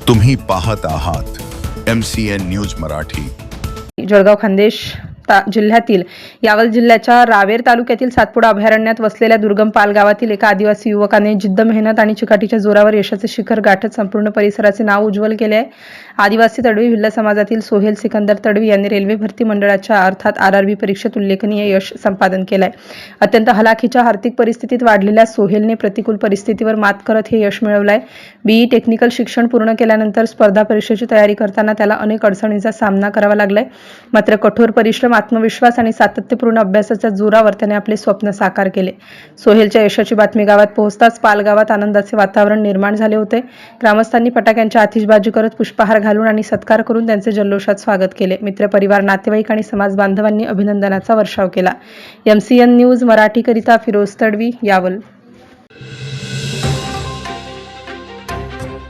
तुम्ही पाहत आहात MCN न्यूज मराठी। जळगाव खान्देश जिल्ह्यातील यावल जिल्ह्याच्या रावेर तालुक्यातील सातपुडा अभयारण्यात वसलेल्या दुर्गम पाल गावातील एका आदिवासी युवकाने जिद्द मेहनत आणि चिकाटीच्या जोरावर यशाचे शिखर गाठत संपूर्ण परिसराचे नाव उज्ज्वल केले आहे। आदिवासी तडवी भिल्ल समाजातील सोहेल सिकंदर तडवी यांनी रेल्वे भरती मंडळाच्या अर्थात RRB परीक्षेत उल्लेखनीय यश संपादन केले आहे। अत्यंत हलाखीच्या आर्थिक परिस्थितीत वाढलेल्या सोहेलने प्रतिकूल परिस्थितीवर मात करत हे यश मिळवले आहे। BE टेक्निकल शिक्षण पूर्ण केल्यानंतर स्पर्धा परीक्षेची तयारी करताना त्याला अनेक अडचणींचा सामना करावा लागलाय। मात्र कठोर परिश्रम, आत्मविश्वास आणि सातत्यपूर्ण अभ्यासाच्या जोरावर त्याने आपले स्वप्न साकार केले। सोहेलच्या यशाची बातमी गावात पोहोचताच पाल गावात आनंदाचे वातावरण निर्माण झाले होते। ग्रामस्थांनी फटाक्यांची आतिषबाजी करत पुष्पहार घालून आणि सत्कार करून त्यांचे जल्लोषात स्वागत केले। मित्रपरिवार, नातेवाईक आणि समाज बांधवांनी अभिनंदनाचा वर्षाव केला। MCN न्यूज मराठी करिता फिरोज तडवी, यावल।